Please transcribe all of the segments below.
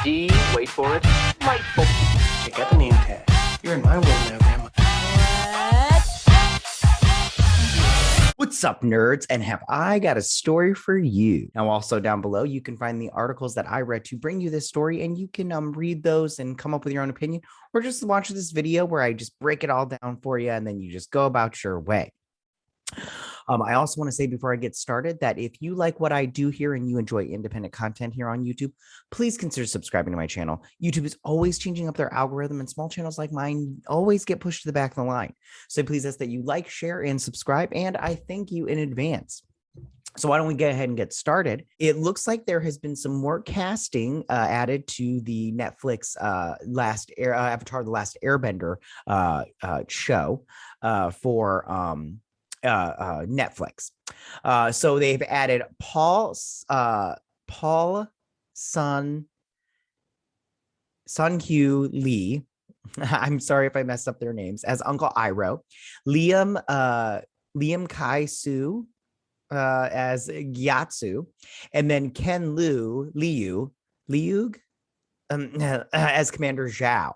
D, wait for it, delightful. Check out the name tag. You're in my world now, Grandma. What's up, nerds? And have I got a story for you? Now, also down below, you can find the articles that I read to bring you this story, and you can read those and come up with your own opinion, or just watch this video where I just break it all down for you, and then you just go about your way. I also want to say before I get started that if you like what I do here and you enjoy independent content here on YouTube, please consider subscribing to my channel. YouTube is always changing up their algorithm, and small channels like mine always get pushed to the back of the line. So please ask that you like, share, and subscribe, and I thank you in advance. So why don't we get ahead and get started? It looks like there has been some more casting added to the Netflix Avatar: The Last Airbender show for Netflix. So they've added Paul Sun-Hyung Lee. I'm sorry if I messed up their names, as Uncle Iroh, Liam Kai-Soo as Gyatso, and then Ken Liu as Commander Zhao.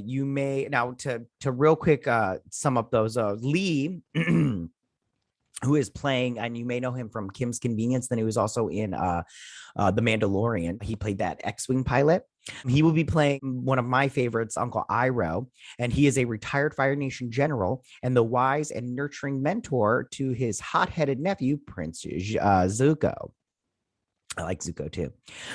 You may to real quick sum up those. Lee who is playing, and you may know him from Kim's Convenience. Then he was also in The Mandalorian. He played that X-Wing pilot. He will be playing one of my favorites, Uncle Iroh, and he is a retired Fire Nation general and the wise and nurturing mentor to his hot-headed nephew, Prince Zuko. I like Zuko too.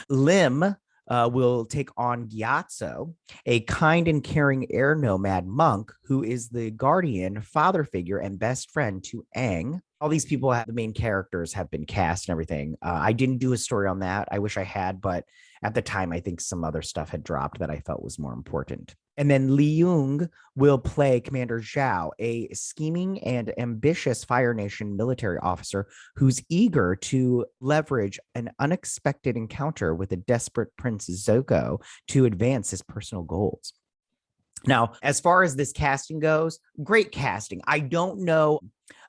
Lim will take on Gyatso, a kind and caring air nomad monk who is the guardian, father figure, and best friend to Aang. All these people, the main characters, have been cast and everything. I didn't do a story on that. I wish I had, but at the time, I think some other stuff had dropped that I felt was more important. And then Leung will play Commander Zhao, a scheming and ambitious Fire Nation military officer who's eager to leverage an unexpected encounter with a desperate Prince Zuko to advance his personal goals. Now, as far as this casting goes, great casting. I don't know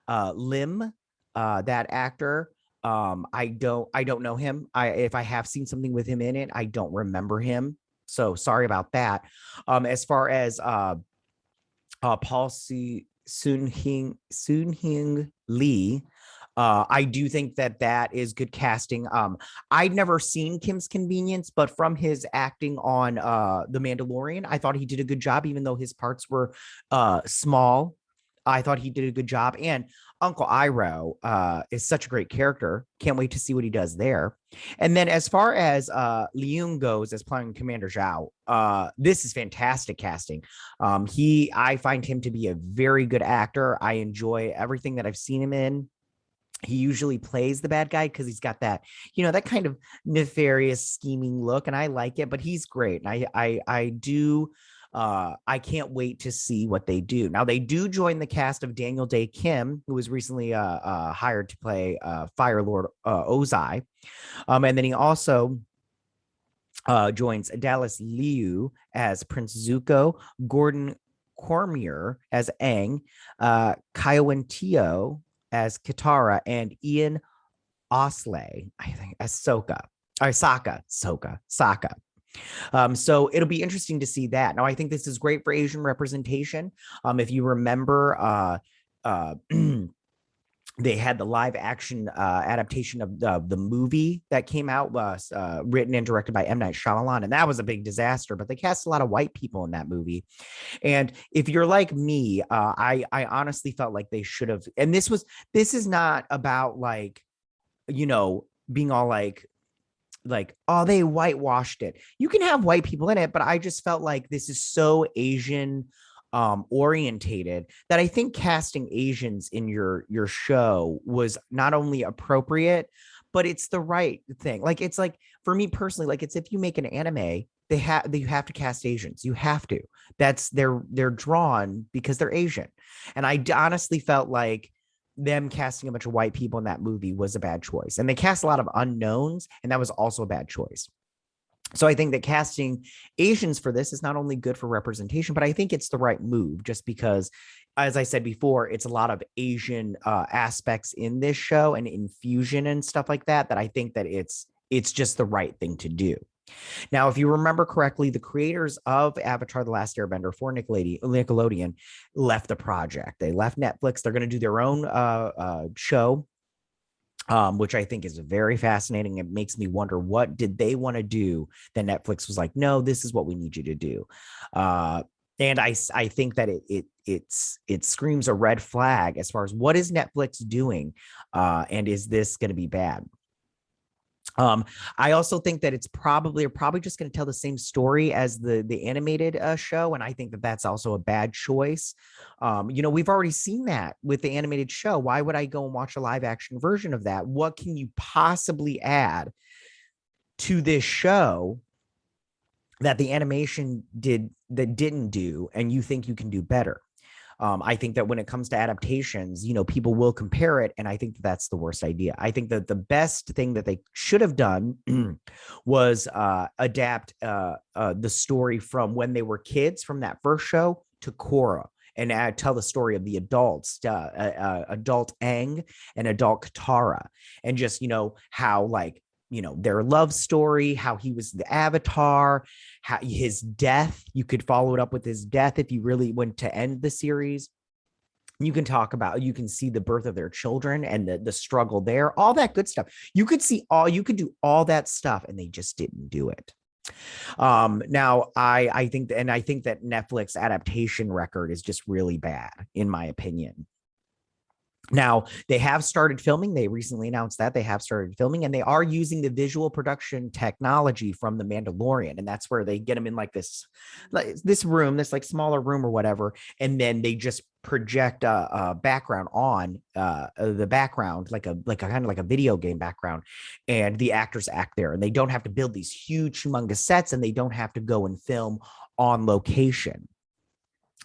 Lim, that actor. I don't know him. If I have seen something with him in it, I don't remember him. So sorry about that. As far as Paul Sun-Hyung Lee, I do think that is good casting. I'd never seen Kim's Convenience, but from his acting on The Mandalorian, I thought he did a good job, even though his parts were small. I thought he did a good job. And Uncle Iroh is such a great character. Can't wait to see what he does there. And then as far as Leung goes as playing Commander Zhao, this is fantastic casting. I find him to be a very good actor. I enjoy everything that I've seen him in. He usually plays the bad guy because he's got that, that kind of nefarious, scheming look, and I like it. But he's great, and I do. I can't wait to see what they do. Now, they do join the cast of Daniel Day Kim, who was recently hired to play Fire Lord Ozai. And then he also joins Dallas Liu as Prince Zuko, Gordon Cormier as Aang, Kyoan Teo as Katara, and Ian Osley, I think, as Sokka. Sokka. So it'll be interesting to see that. Now, I think this is great for Asian representation. If you remember, they had the live action adaptation of the movie that came out, written and directed by M. Night Shyamalan, and that was a big disaster. But they cast a lot of white people in that movie. And if you're like me, I honestly felt like they should have. And this is not about being all like, oh, they whitewashed it. You can have white people in it, but I just felt like this is so Asian orientated that I think casting Asians in your show was not only appropriate, but it's the right thing. Like, it's like, for me personally, like, it's if you make an anime, you have to cast Asians. You have to. They're drawn because they're Asian. And I honestly felt like them casting a bunch of white people in that movie was a bad choice. And they cast a lot of unknowns, and that was also a bad choice. So I think that casting Asians for this is not only good for representation, but I think it's the right move, just because, as I said before, it's a lot of Asian aspects in this show and infusion and stuff like that, that I think that It's just the right thing to do. Now, if you remember correctly, the creators of Avatar: The Last Airbender for Nickelodeon left the project. They left Netflix. They're going to do their own show, which I think is very fascinating. It makes me wonder, what did they want to do that Netflix was like, no, this is what we need you to do. And I think that it screams a red flag as far as what is Netflix doing, and is this going to be bad? I also think that they're probably just going to tell the same story as the animated show, and I think that that's also a bad choice. We've already seen that with the animated show. Why would I go and watch a live action version of that? What can you possibly add to this show that the animation didn't do, and you think you can do better? I think that when it comes to adaptations, people will compare it. And I think that's the worst idea. I think that the best thing that they should have done was adapt the story from when they were kids from that first show to Korra, and tell the story of the adults, adult Aang and adult Katara, and just, how their love story, how he was the avatar, how his death, you could follow it up with his death if you really went to end the series. You can see the birth of their children and the struggle there, all that good stuff. You could do all that stuff, and they just didn't do it. Now I think that Netflix adaptation record is just really bad, in my opinion. Now, they have started filming. They recently announced that they have started filming, and they are using the visual production technology from The Mandalorian. And that's where they get them in this room, this smaller room or whatever. And then they just project a background on the background, like a kind of like a video game background. And the actors act there, and they don't have to build these huge, humongous sets, and they don't have to go and film on location.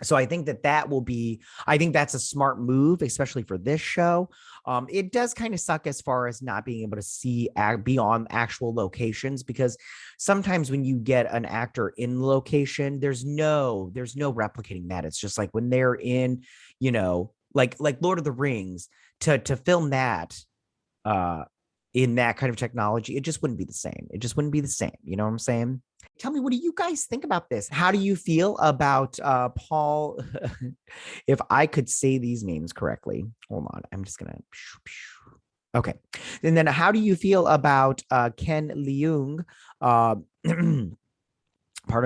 So I think I think that's a smart move, especially for this show. It does kind of suck as far as not being able to see beyond actual locations, because sometimes when you get an actor in location, there's no replicating that. It's just like when they're in, like Lord of the Rings, to film that in that kind of technology, it just wouldn't be the same. It just wouldn't be the same. You know what I'm saying? Tell me, what do you guys think about this? How do you feel about Paul? If I could say these names correctly, hold on. I'm just gonna. Okay, and then how do you feel about Ken Leung? Pardon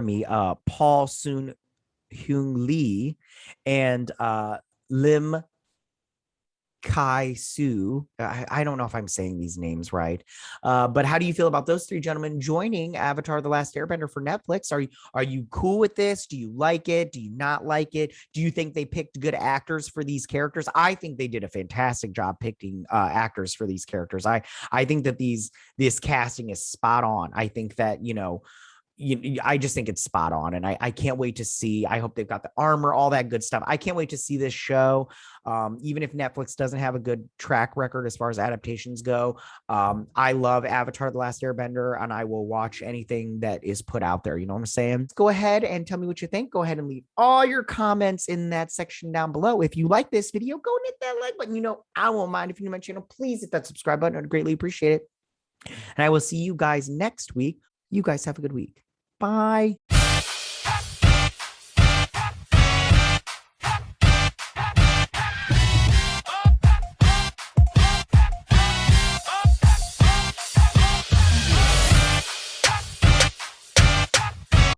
me, Paul Sun-Hyung Lee, and Lim Kai Su. I don't know if I'm saying these names right, but how do you feel about those three gentlemen joining Avatar: The Last Airbender for Netflix? Are you cool with this? Do you like it? Do you not like it? Do you think they picked good actors for these characters? I think they did a fantastic job picking actors for these characters. I think that this casting is spot on. I think that I just think it's spot on, and I can't wait to see. I hope they've got the armor, all that good stuff. I can't wait to see this show. Even if Netflix doesn't have a good track record as far as adaptations go, I love Avatar: The Last Airbender, and I will watch anything that is put out there. You know what I'm saying? Go ahead and tell me what you think. Go ahead and leave all your comments in that section down below. If you like this video, go and hit that like button. I won't mind if you're new to my channel. Please hit that subscribe button. I'd greatly appreciate it. And I will see you guys next week. You guys have a good week. Bye.